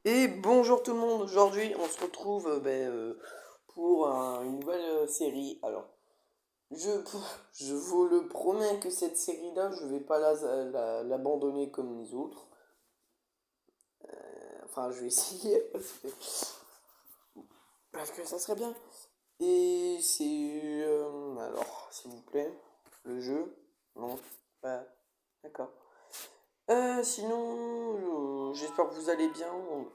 Et bonjour tout le monde, aujourd'hui on se retrouve pour une nouvelle série. Alors, je, je vous le promets que cette série-là, je vais pas l'abandonner comme les autres. Enfin, je vais essayer parce que ça serait bien. Et c'est... alors, s'il vous plaît, le jeu. Non, pas... D'accord. Sinon, j'espère que vous allez bien.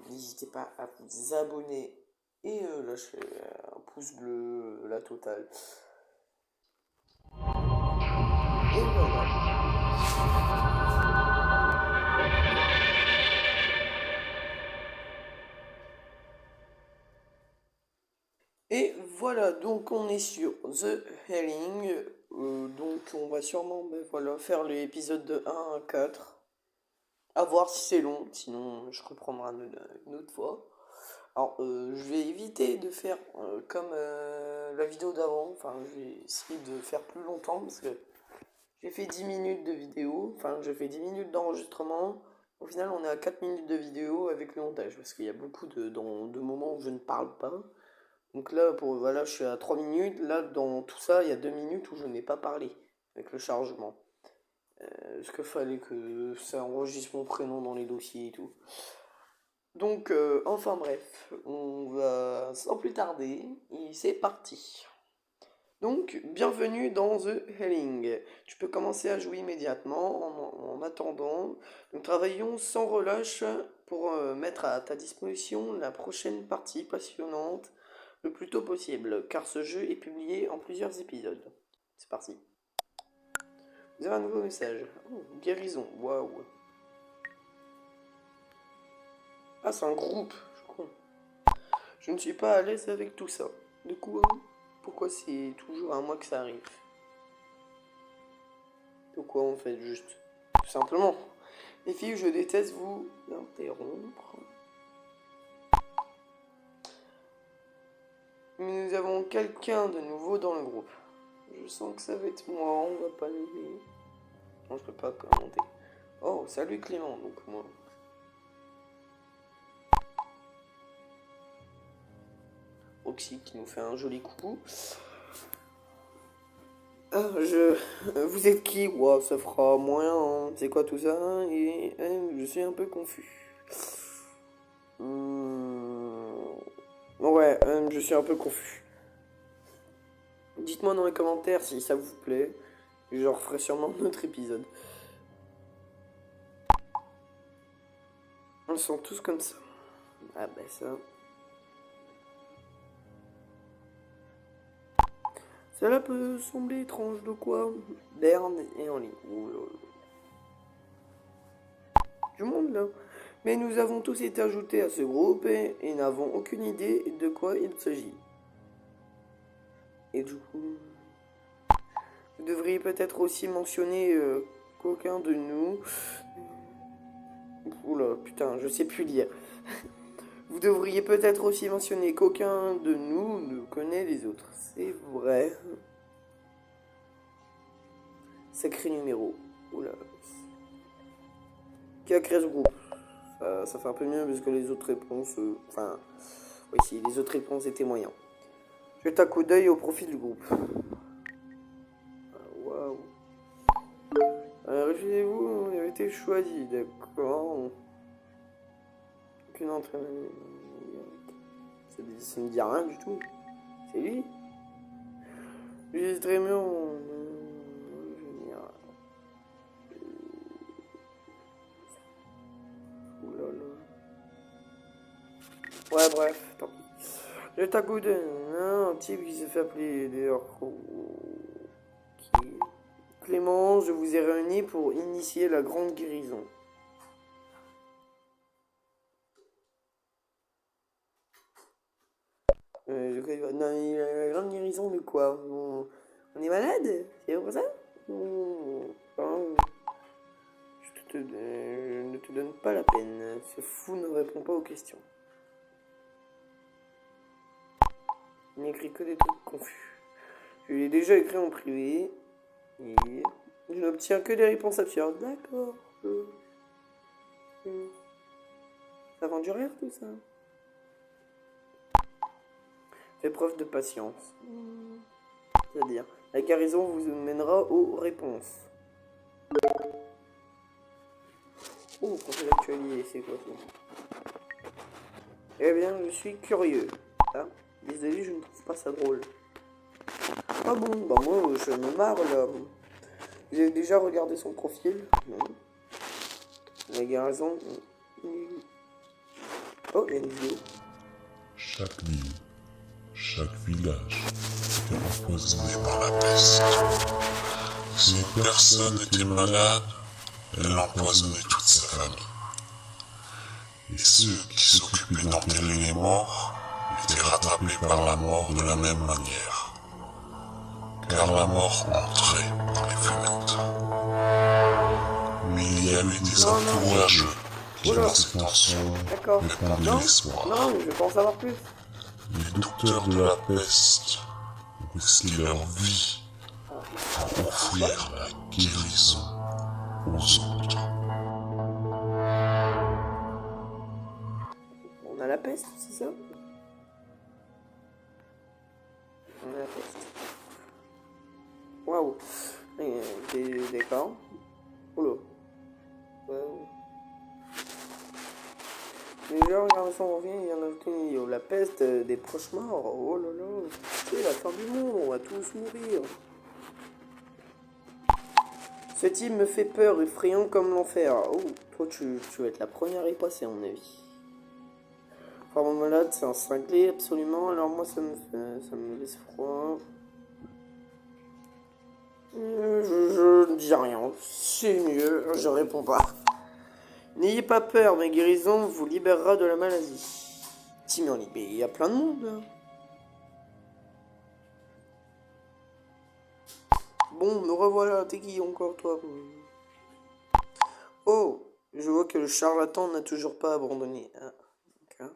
N'hésitez pas à vous abonner et lâcher un pouce bleu, la totale. Et voilà. Et voilà, donc on est sur The Helling. Donc on va sûrement voilà, faire l'épisode de 1 à 4. À voir si c'est long, sinon je reprendrai une autre fois. Alors, je vais éviter de faire comme la vidéo d'avant. Enfin, je vais essayer de faire plus longtemps parce que j'ai fait 10 minutes de vidéo. Enfin, j'ai fait 10 minutes d'enregistrement. Au final, on est à 4 minutes de vidéo avec le montage parce qu'il y a beaucoup de moments où je ne parle pas. Donc là, voilà, je suis à 3 minutes. Là, dans tout ça, il y a 2 minutes où je n'ai pas parlé avec le chargement. Parce qu'il fallait que ça enregistre mon prénom dans les dossiers et tout. Donc, enfin bref, on va sans plus tarder, et c'est parti. Donc, bienvenue dans The Helling. Tu peux commencer à jouer immédiatement. En attendant, nous travaillons sans relâche pour mettre à ta disposition la prochaine partie passionnante le plus tôt possible, car ce jeu est publié en plusieurs épisodes. C'est parti. Vous avez un nouveau message. Oh, guérison, waouh. Ah, c'est un groupe, je crois. Je ne suis pas à l'aise avec tout ça. De quoi? Pourquoi c'est toujours à moi que ça arrive? De quoi en fait, juste? Tout simplement. Les filles, je déteste vous interrompre. Mais nous avons quelqu'un de nouveau dans le groupe. Je sens que ça va être moi, on va pas l'aider. Non, je peux pas commenter. Oh, salut Clément, donc moi. Oxy qui nous fait un joli coucou. Ah, vous êtes qui? Wow, ça fera moyen, hein. C'est quoi tout ça? Et je suis un peu confus. Ouais, je suis un peu confus. Dites-moi dans les commentaires si ça vous plaît. Je referai sûrement un autre épisode. Ils sont tous comme ça. Ah bah ça. Cela peut sembler étrange de quoi? Berne et en ligne. Oh là là. Du monde là. Mais nous avons tous été ajoutés à ce groupe et n'avons aucune idée de quoi il s'agit. Et du coup, vous devriez peut-être aussi mentionner qu'aucun de nous... Oula, putain, je sais plus lire. Vous devriez peut-être aussi mentionner qu'aucun de nous ne connaît les autres. C'est vrai. Sacré numéro. Oula. Qui a créé ce groupe? Ça fait un peu mieux parce que les autres réponses... enfin... oui, si, les autres réponses étaient moyens. Jette un coup d'œil au profil du groupe. Waouh. Refusez-vous, il a été choisi, d'accord. Aucune entraînement. Ça ne dit rien du tout. C'est lui. Juste Raymond. Ouais, bref, tant pis. Je t'accoude un type qui se fait appeler d'ailleurs. Clément, je vous ai réunis pour initier la grande guérison. Non, la grande guérison de quoi? On est malade? C'est pour ça? Je ne te donne pas la peine. Ce fou ne répond pas aux questions. Il n'écrit que des trucs confus. Je lui ai déjà écrit en privé. Et je n'obtiens que des réponses absurdes. D'accord. Ça vend du rire tout ça. Fais preuve de patience. C'est-à-dire, la guérison vous mènera aux réponses. Oh, conseil d'actualité, c'est quoi ça? Eh bien, je suis curieux. Ah, désolé, je ne trouve pas ça drôle. Ah bon, bah moi, je me marre là. Vous avez déjà regardé son profil? Non. La guérison. Oh, il y a une vidéo. Chaque ville, chaque village était empoisonné par la peste. Si une personne était malade, elle empoisonnait toute sa famille. Et ceux qui s'occupaient d'enterrer les morts étaient rattrapés par la mort de la même manière. Car la mort entrait par les fenêtres. Mais il y avait des entourageux qui, dans cette tension, répandaient l'espoir. Non, je veux pas en savoir plus. Les docteurs de la peste ont risqué leur vie pour offrir la guérison aux autres. On a la peste, c'est ça? On a la peste. Waouh. D'accord. Oula. Déjà, regardez son revient, il y en a ajouté une vidéo. La peste des proches morts. Oh là là. C'est la fin du monde, on va tous mourir. Ce type me fait peur, effrayant comme l'enfer. Oh, toi, tu vas être la première à y passer, à mon avis. Enfin, mon malade, c'est un cinglé, absolument. Alors, moi, ça me laisse froid. Je ne dis rien. C'est mieux, je réponds pas. N'ayez pas peur, ma guérison vous libérera de la maladie. Timon, mais il y a plein de monde, là. Bon, me revoilà, t'es qui encore, toi? Oh, je vois que le charlatan n'a toujours pas abandonné. Ah, d'accord.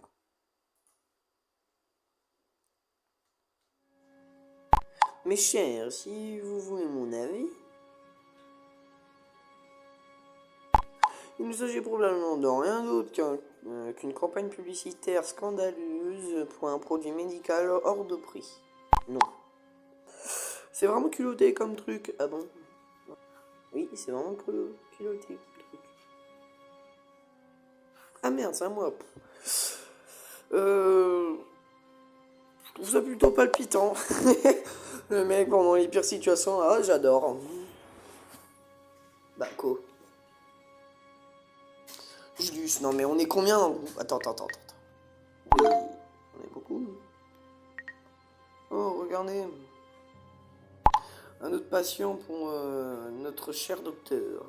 Mes chers, si vous voulez mon avis, il ne s'agit probablement de rien d'autre qu'une campagne publicitaire scandaleuse pour un produit médical hors de prix. Non. C'est vraiment culotté comme truc. Ah bon? Oui, c'est vraiment culotté comme truc. Ah merde, c'est à moi. Je trouve ça plutôt palpitant. Le mec pendant les pires situations, ah j'adore. Bah quoi? Julius, non mais on est combien dans le groupe? Attends. Oui, on est beaucoup. Oh, regardez. Un autre patient pour notre cher docteur.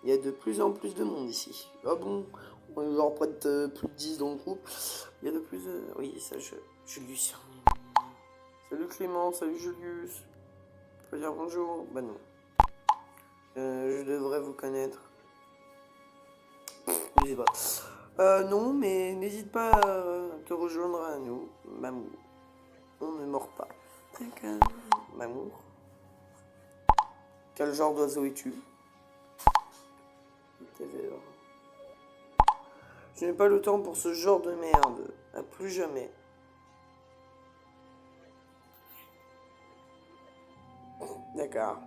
Il y a de plus en plus de monde ici. Ah bon? On est genre près de plus de 10 dans le groupe. Il y a de plus... oui, ça, Julius. Salut Clément, salut Julius. Faut dire bonjour? Bah non. Je devrais vous connaître. Je sais pas. Non, mais n'hésite pas à te rejoindre à nous, Mamour. On ne mord pas. D'accord. Mamour. Quel genre d'oiseau es-tu? Je n'ai pas le temps pour ce genre de merde. À plus jamais. D'accord.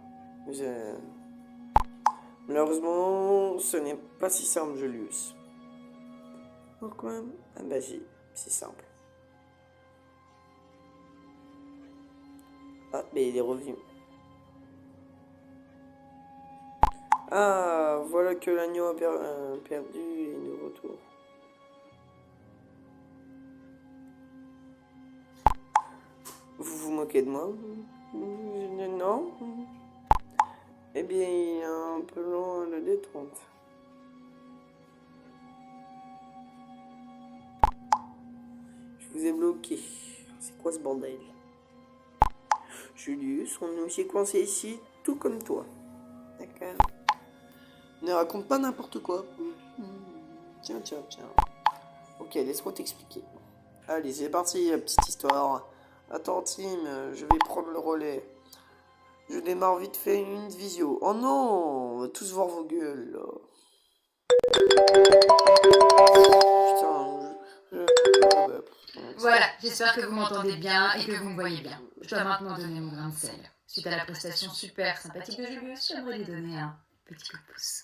Malheureusement, ce n'est pas si simple, Julius. Pourquoi? Ah bah c'est simple. Ah, mais il est revenu. Ah, voilà que l'agneau a perdu et il est de retour. Vous vous moquez de moi? Non? Eh bien, il est un peu long à le détendre. Je vous ai bloqué. C'est quoi ce bordel? Julius, on est aussi coincé ici, tout comme toi. D'accord. Ne raconte pas n'importe quoi. Tiens. Ok, laisse-moi t'expliquer. Allez, c'est parti, la petite histoire. Attends, Tim, je vais prendre le relais. Je démarre vite fait une visio. Oh non, on va tous voir vos gueules, là. Putain, Voilà, j'espère que vous m'entendez bien et que vous me voyez bien. Je dois maintenant donner mon grain de sel. Suite à la prestation super sympathique de Julius, j'aimerais lui donner un petit coup de pouce.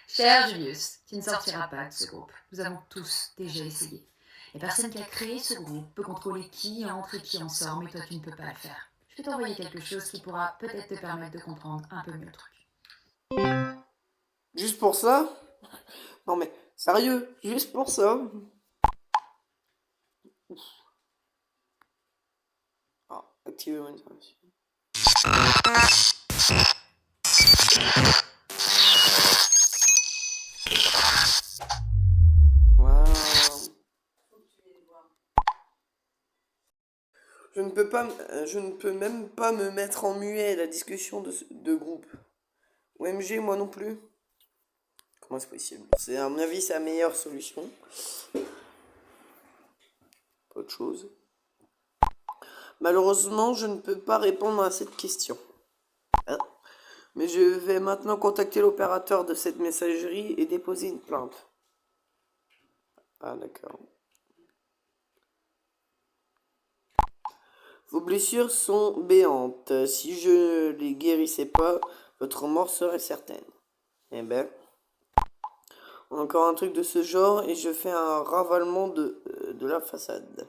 Cher Julius, tu ne sortiras pas de ce groupe. Nous avons tous déjà essayé. Et personne qui a créé ce groupe peut contrôler qui entre et qui en sort, mais toi tu ne peux pas le faire. Je vais t'envoyer quelque chose qui pourra peut-être te permettre de comprendre un peu mieux le truc. Juste pour ça? Non mais, sérieux, juste pour ça? Ah, activer mon intervention. Wow. Je ne peux même pas me mettre en muet la discussion de groupe. OMG, moi non plus. Comment c'est possible? C'est, à mon avis, c'est la meilleure solution. Autre chose. Malheureusement, je ne peux pas répondre à cette question. Hein? Mais je vais maintenant contacter l'opérateur de cette messagerie et déposer une plainte. Ah, d'accord. Vos blessures sont béantes. Si je les guérissais pas, votre mort serait certaine. Eh ben, encore un truc de ce genre et je fais un ravalement de la façade.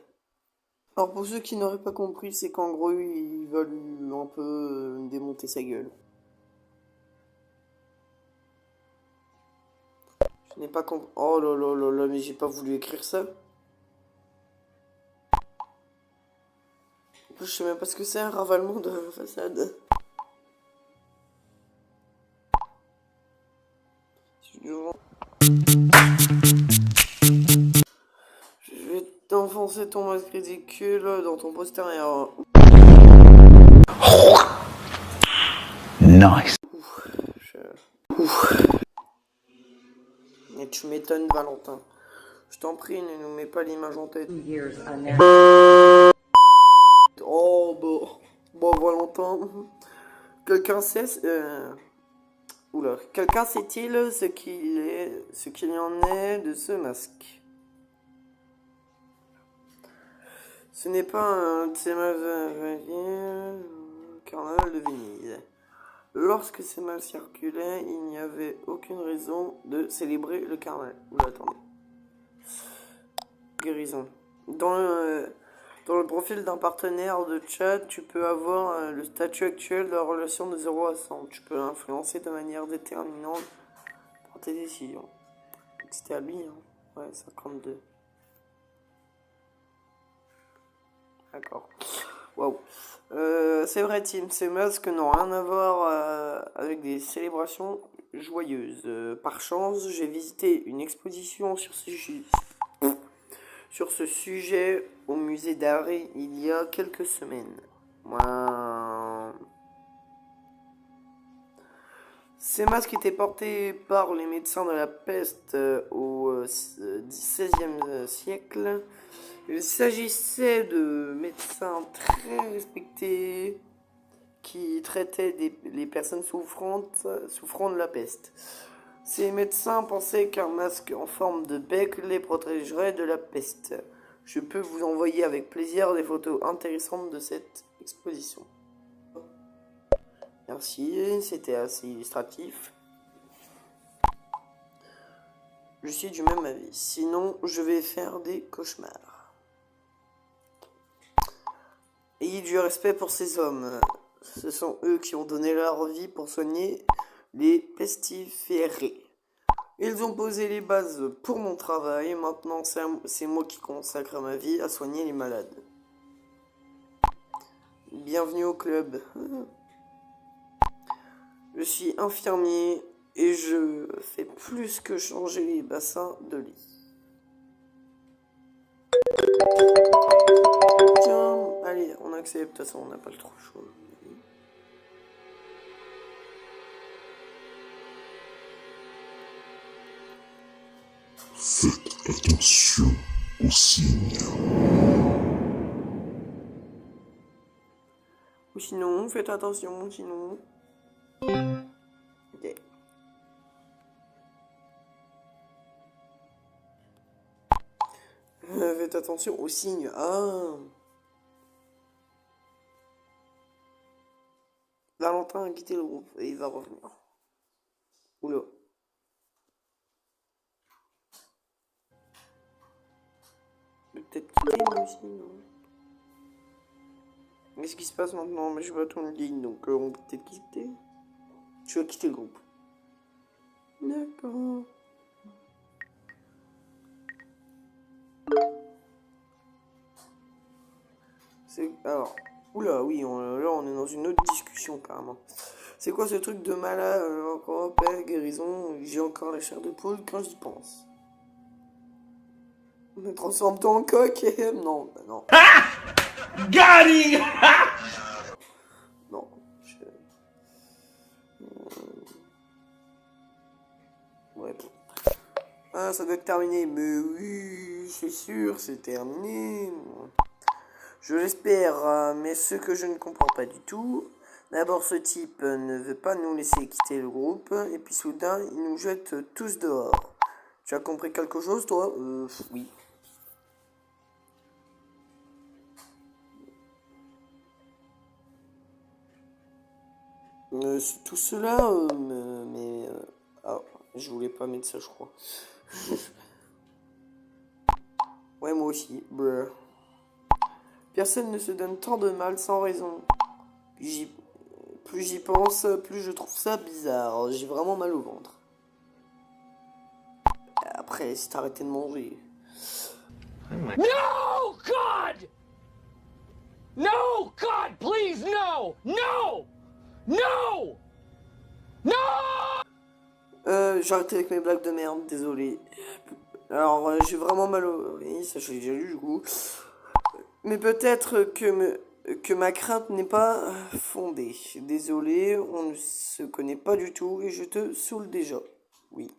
Alors pour ceux qui n'auraient pas compris, c'est qu'en gros, ils veulent un peu démonter sa gueule. Je n'ai pas compris. Oh là là là là, mais j'ai pas voulu écrire ça. Je sais même pas ce que c'est un ravalement de la façade. Je vais t'enfoncer ton masque ridicule dans ton postérieur. Nice. Et tu m'étonnes, Valentin. Je t'en prie, ne nous mets pas l'image en tête. Oh, bon, Valentin. Quelqu'un sait... Oula. Quelqu'un sait-il ce qu'il y en est de ce masque? Ce n'est pas un de ces masques carnaval de Venise. Lorsque ces masques circulaient, il n'y avait aucune raison de célébrer le carnaval. Oula, attendez. Guérison. Dans le profil d'un partenaire de chat, tu peux avoir le statut actuel de la relation de 0 à 100. Tu peux influencer de manière déterminante par tes décisions. C'était à lui, hein. Ouais, 52. D'accord. Waouh. C'est vrai, Tim, ces masques n'ont rien à voir avec des célébrations joyeuses. Par chance, j'ai visité une exposition sur ce sujet au musée d'art il y a quelques semaines. Wow. Ces masques étaient portés par les médecins de la peste au XVIe siècle. Il s'agissait de médecins très respectés qui traitaient les personnes souffrant de la peste. Ces médecins pensaient qu'un masque en forme de bec les protégerait de la peste. Je peux vous envoyer avec plaisir des photos intéressantes de cette exposition. Merci, c'était assez illustratif. Je suis du même avis, sinon je vais faire des cauchemars. Ayez du respect pour ces hommes. Ce sont eux qui ont donné leur vie pour soigner les pestiférés. Ils ont posé les bases pour mon travail. Maintenant, c'est moi qui consacre ma vie à soigner les malades. Bienvenue au club. Je suis infirmier et je fais plus que changer les bassins de lit. Tiens, allez, on accepte. De toute façon, on n'a pas le trop chaud. Faites attention aux signes. Ou sinon, faites attention, sinon. Ok. Faites attention aux signes. Ah. Valentin a quitté le groupe et il va revenir. Oula. Peut-être quitter moi aussi, non? Qu'est-ce qui se passe maintenant? Mais je vais pas en ligne, donc on peut peut-être quitter. Tu vas quitter le groupe. D'accord. Alors, oula, oui, là on est dans une autre discussion carrément. C'est quoi ce truc de malade? Encore paix, guérison, j'ai encore la chair de poule quand j'y pense. Me transforme-toi en coq et... Non, bah non. Gary. Non. Ouais. Ah, ça doit être terminé. Mais oui, c'est sûr, c'est terminé. Je l'espère, mais ce que je ne comprends pas du tout... D'abord, ce type ne veut pas nous laisser quitter le groupe, et puis soudain, il nous jette tous dehors. Tu as compris quelque chose, toi? Oui. Tout cela, ah, je voulais pas mettre ça, je crois. Ouais, moi aussi. Brr. Personne ne se donne tant de mal sans raison. Plus j'y pense, plus je trouve ça bizarre. J'ai vraiment mal au ventre. Après, c'est arrêté de manger. No, God! No, God, please, no! No! No! No! J'ai arrêté avec mes blagues de merde, désolé. Alors, j'ai vraiment mal au... Oui, ça j'ai déjà lu du coup. Mais peut-être que ma crainte n'est pas fondée. Désolé, on ne se connaît pas du tout et je te saoule déjà. Oui.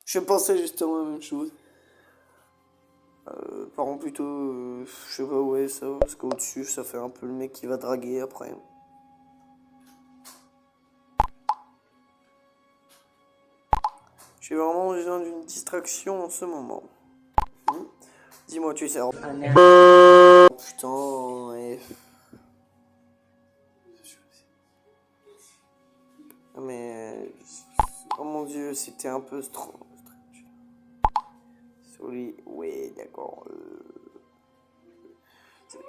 Je pensais justement la même chose. Par contre, plutôt, je sais pas où est ça, parce qu'au-dessus, ça fait un peu le mec qui va draguer après. J'ai vraiment besoin d'une distraction en ce moment. Dis-moi, tu sais. Oh, putain, et... Mais... Oh mon dieu, c'était un peu strange. Sorry, ouais, d'accord.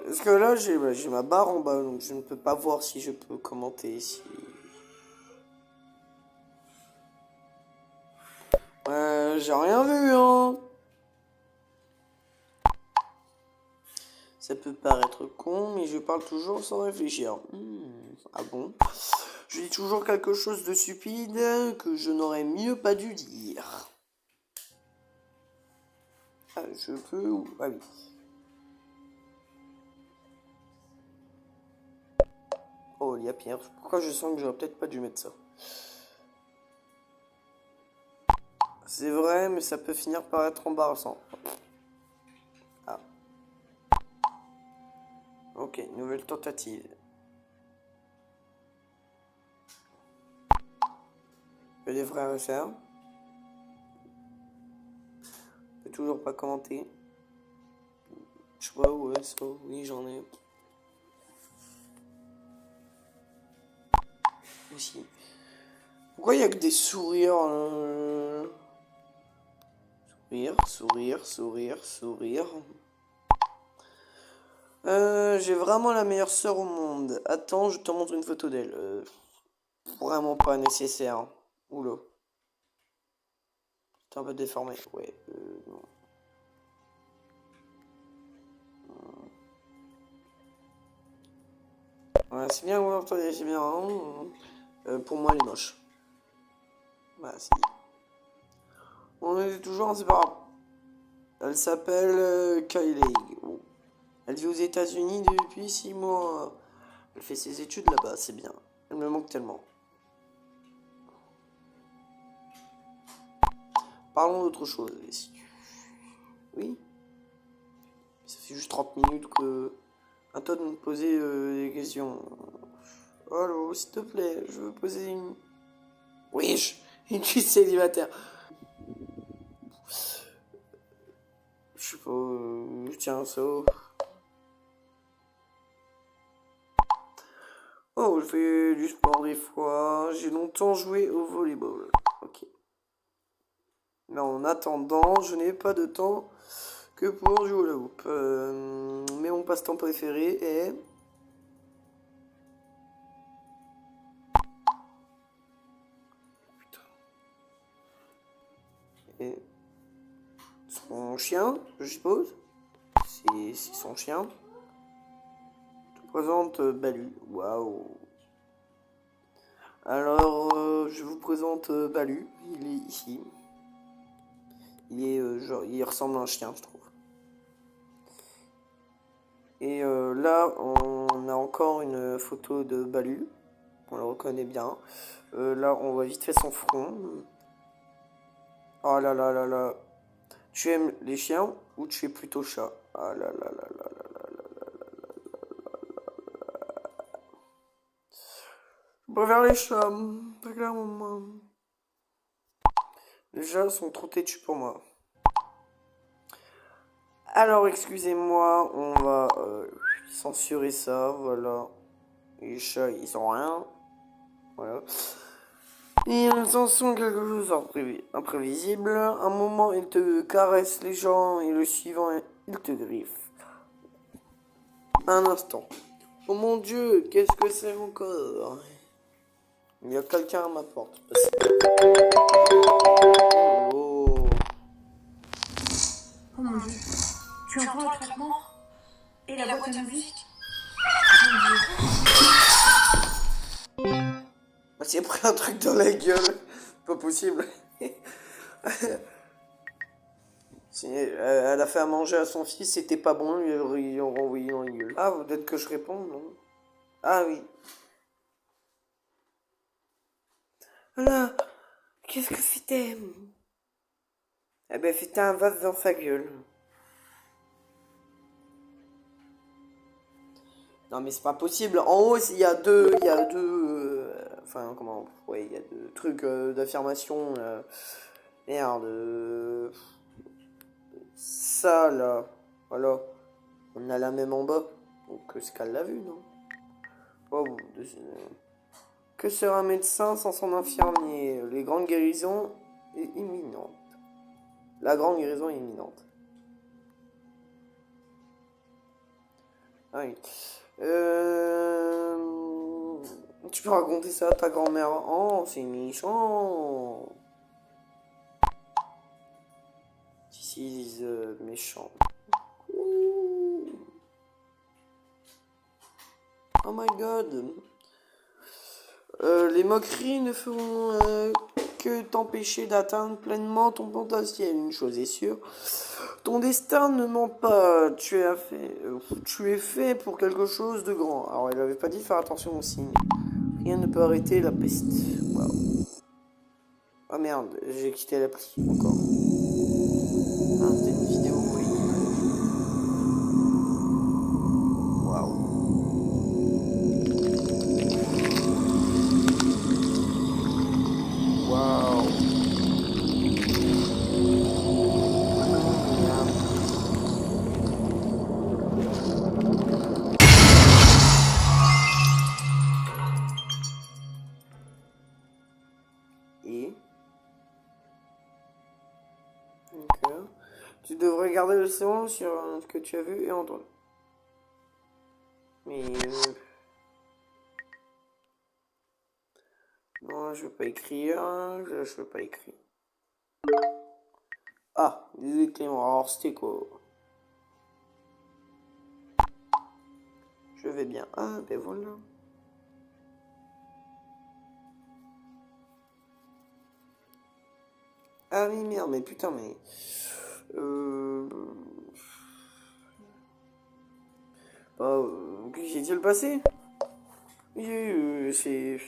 Parce que là, j'ai ma barre en bas, donc je ne peux pas voir si je peux commenter ici. J'ai rien vu, hein. Ça peut paraître con, mais je parle toujours sans réfléchir. Ah bon? Je dis toujours quelque chose de stupide que je n'aurais mieux pas dû dire. Ah, je peux... Ah oui. Oh, il y a pire. Pourquoi je sens que j'aurais peut-être pas dû mettre ça? C'est vrai, mais ça peut finir par être embarrassant. Ah. Ok, nouvelle tentative. Les frères et sœurs. Je peux toujours pas commenter. Je sais pas où est ça. Oui, j'en ai. Aussi. Pourquoi il y a que des sourires Sourire. J'ai vraiment la meilleure sœur au monde. Attends, je te montre une photo d'elle. Vraiment pas nécessaire. Oula. C'est un peu déformé. Ouais, non. Ouais, c'est bien, ouais, c'est bien. Hein. Pour moi, elle est moche. Bah, si. On est toujours inséparables. Elle s'appelle Kylie. Oh. Elle vit aux États-Unis depuis 6 mois. Elle fait ses études là-bas, c'est bien. Elle me manque tellement. Parlons d'autre chose. Oui. Ça fait juste 30 minutes que... À toi de me poser des questions. Allô, s'il te plaît, je veux poser une... Oui, une cuisse célibataire. Je sais pas, tiens, ça. Oh, je fais du sport des fois. J'ai longtemps joué au volleyball. Ok. Mais en attendant, je n'ai pas de temps que pour jouer au la hoop. Mais mon passe-temps préféré est... Et son chien, je suppose. C'est son chien. Je te présente Balu. Waouh. Alors, je vous présente Balu. Il est ici. Il est genre, il ressemble à un chien, je trouve. Et là, on a encore une photo de Balu. On le reconnaît bien. Là, on voit vite fait son front. Oh là là là là. Tu aimes les chiens ou tu es plutôt chat? Ah là là là là là là là là là là. Je préfère les chats. Très clairement. Les chats sont trop têtus pour moi. Alors, excusez-moi, on va censurer ça, voilà. Les chats, ils ont rien. Voilà. Ils en sont quelque chose d'imprévisible. Un moment, ils te caressent les jambes et le suivant, ils te griffent. Un instant. Oh mon Dieu, qu'est-ce que c'est encore? Il y a quelqu'un à ma porte. Oh. Oh mon Dieu. Tu entends le traitement? Et la boîte à musique? Elle s'est pris un truc dans la gueule. Pas possible. Elle a fait à manger à son fils, c'était pas bon, ils ont renvoyé dans la gueule. Ah, peut-être que je réponds, non? Ah oui. Voilà. Qu'est-ce que c'était? Eh ben, c'était un vase dans sa gueule. Non mais c'est pas possible. En haut, il y a deux, enfin comment, ouais, il y a deux trucs d'affirmation. Merde. Ça là, voilà. On a la même en bas. Donc c'est qu'elle l'a vu, non? Oh, que sera un médecin sans son infirmier? Les grandes guérisons est imminente. La grande guérison est imminente. Ah oui. Tu peux raconter ça à ta grand-mère? Oh, c'est méchant. This is méchant. Ouh. Oh my god. Les moqueries ne feront que t'empêcher d'atteindre pleinement ton potentiel. Une chose est sûre, ton destin ne ment pas. Tu es fait pour quelque chose de grand. Alors, il avait pas dit de faire attention aux signes. Rien ne peut arrêter la peste. Waouh. Ah merde, j'ai quitté l'appli encore. Ah, c'était une vidéo, oui. Waouh. Waouh. Et ok. Tu devrais garder le silence sur ce que tu as vu et entendu. Mais non, je veux pas écrire. Je veux pas écrire. Ah, désolé Clément. Alors c'était quoi? Je vais bien. Ah, ben voilà. Ah oui, merde, mais putain, mais... Que s'est-il passé? C'est...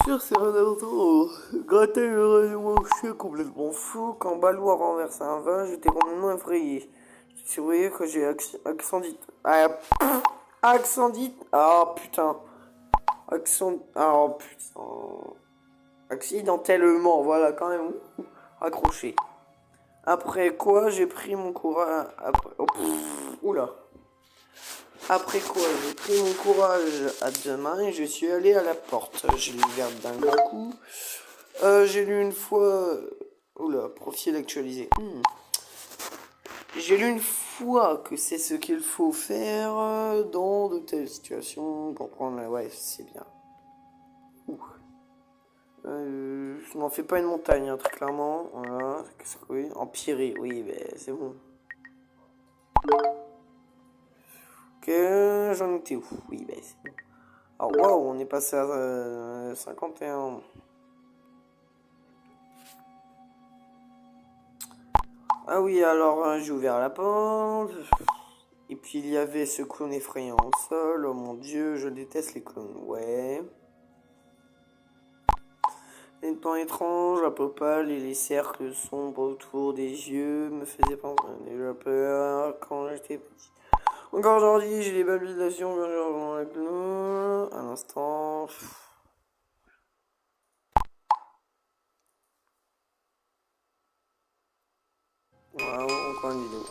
Sur ces Ronaldo, gratter le rayonnement chien complètement fou. Quand Balou a renversé un vin, j'étais complètement effrayé. Si vous voyez que j'ai accendite. Accendite. Ah putain. Ah putain. Accidentellement, voilà, quand même. Accroché. Après quoi, j'ai pris mon courage... Oula. Après quoi, j'ai pris mon courage à deux mains et je suis allé à la porte. Je l'ai ouverte d'un grand coup. J'ai lu une fois... Oula, profil actualisé. J'ai lu une fois que c'est ce qu'il faut faire dans de telles situations pour prendre la... Ouais, c'est bien. Je n'en fais pas une montagne, hein, très clairement. Voilà. Qu'est-ce que oui? Empirer, oui, ben c'est bon. Ok, j'en étais où? Oui, ben c'est bon. Alors, waouh, on est passé à 51. Ah oui, alors j'ai ouvert la porte. Et puis il y avait ce clown effrayant au sol. Oh mon dieu, je déteste les clowns. Ouais. Les temps étranges, la peau pâle et les cercles sombres autour des yeux me faisaient penser déjà peur quand j'étais petit. Encore aujourd'hui, j'ai des palpitations quand je rejoins la clown. Un instant. Voilà, encore une vidéo.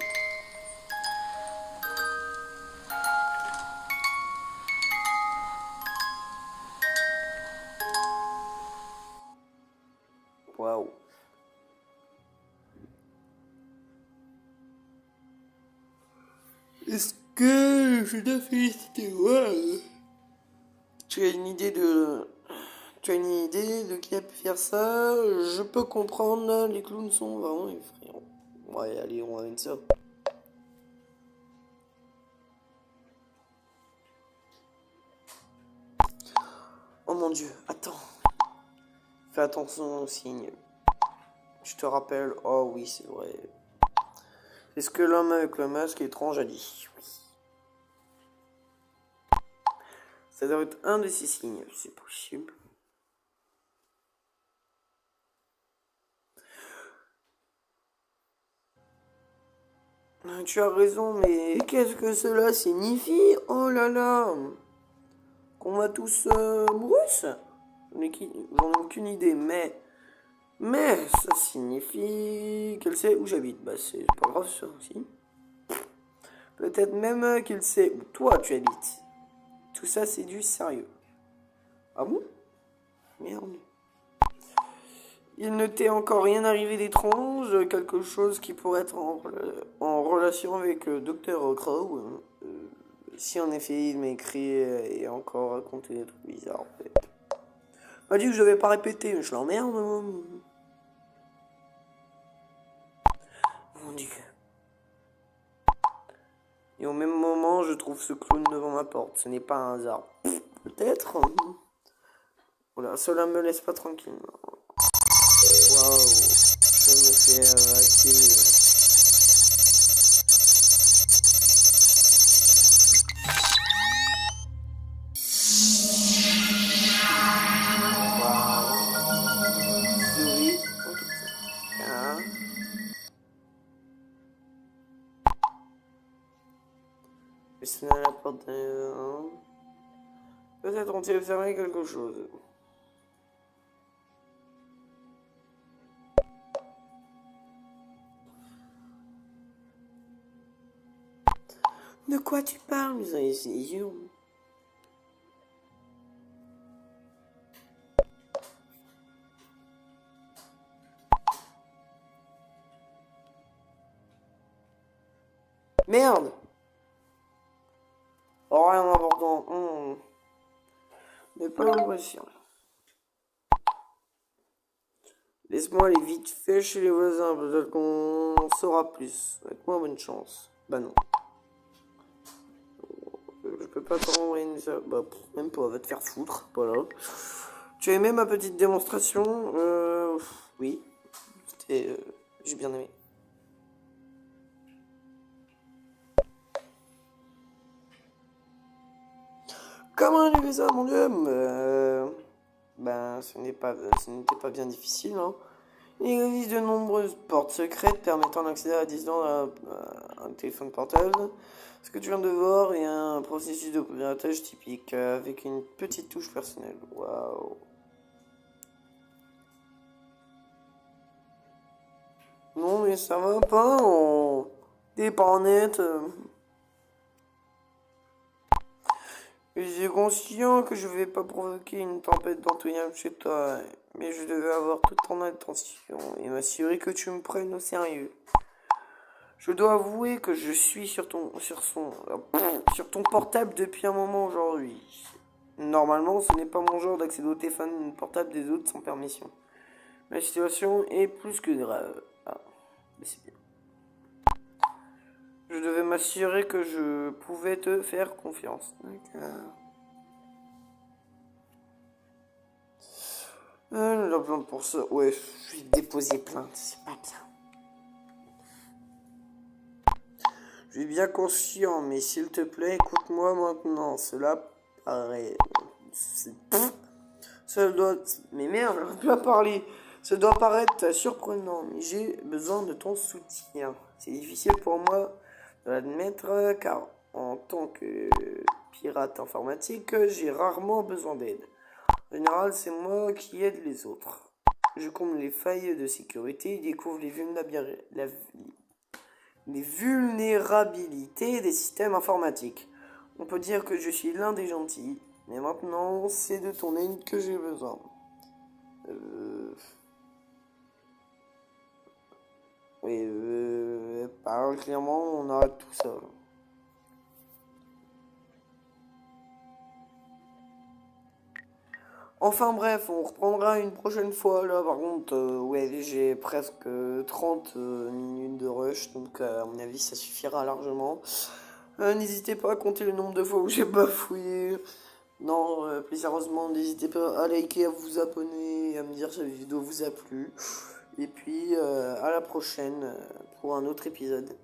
Waouh. Est-ce que je dois féliciter Tu as une idée de... Tu as une idée de qui a pu faire ça? Je peux comprendre, les clowns sont vraiment effrayants. Ouais, allez, on va mettre ça. Oh mon dieu, attends. Fais attention aux signes. Je te rappelle, oh oui, c'est vrai. C'est ce que l'homme avec le masque étrange a dit. Oui. Ça doit être un de ces signes, c'est possible. Tu as raison, mais qu'est-ce que cela signifie? Oh là là! Qu'on va tous mourir? J'en ai aucune idée, mais ça signifie qu'elle sait où j'habite. Bah c'est pas grave ça aussi. Peut-être même qu'il sait où toi tu habites. Tout ça c'est du sérieux. Ah bon? Merde. Il ne t'est encore rien arrivé d'étrange, quelque chose qui pourrait être en relation avec Dr. Crow. Si en effet il m'a écrit et encore raconté des trucs bizarres. Il m'a dit que je devais pas répéter, mais je l'emmerde. Mon dieu. Et au même moment, je trouve ce clown devant ma porte. Ce n'est pas un hasard. Peut-être. Voilà, cela me laisse pas tranquille. Waouh. Je me fais hacker. Sonner à la porte d'un... Peut-être ont-ils observé quelque chose. De quoi tu parles? Vous avez ces yeux. Merde! Oh, rien d'important. Mais pas l'impression. Laisse-moi aller vite fait chez les voisins, peut-être qu'on en saura plus. Avec moi, bonne chance. Bah non. Je peux pas t'envoyer une... Bah, même pas, va te faire foutre. Voilà. Tu as aimé ma petite démonstration? Oui. C'était... j'ai bien aimé. Comment j'ai fait ça, mon dieu? Ben, ce n'était pas bien difficile, hein. Il existe de nombreuses portes secrètes permettant d'accéder à distance à un téléphone portable. Ce que tu viens de voir est un processus de piratage typique, avec une petite touche personnelle. Waouh. Non, mais ça va pas, t'es pas honnête. J'ai conscient que je vais pas provoquer une tempête d'enthousiasme chez toi, mais je devais avoir toute ton attention et m'assurer que tu me prennes au sérieux. Je dois avouer que je suis sur ton portable depuis un moment aujourd'hui. Normalement, ce n'est pas mon genre d'accéder au téléphone portable des autres sans permission. La situation est plus que grave. Ah, mais c'est bien. Je devais m'assurer que je pouvais te faire confiance. D'accord. La plainte pour ça. Ouais, je vais déposer plainte, c'est pas bien. Je suis bien conscient, mais s'il te plaît, écoute-moi maintenant. Cela paraît... Ça doit... Mais merde, j'arrive plus à parler. Ça doit paraître surprenant, mais j'ai besoin de ton soutien. C'est difficile pour moi de l'admettre, car en tant que pirate informatique, j'ai rarement besoin d'aide. En général, c'est moi qui aide les autres. Je comble les failles de sécurité et découvre les vulnérabilités des systèmes informatiques. On peut dire que je suis l'un des gentils, mais maintenant, c'est de ton aide que j'ai besoin. Parle clairement, on arrête tout ça. Enfin bref, on reprendra une prochaine fois. Là, par contre, ouais, j'ai presque 30 minutes de rush, donc à mon avis, ça suffira largement. N'hésitez pas à compter le nombre de fois où j'ai bafouillé. Non, plus sérieusement, n'hésitez pas à liker, à vous abonner, à me dire si la vidéo vous a plu. Et puis, à la prochaine pour un autre épisode.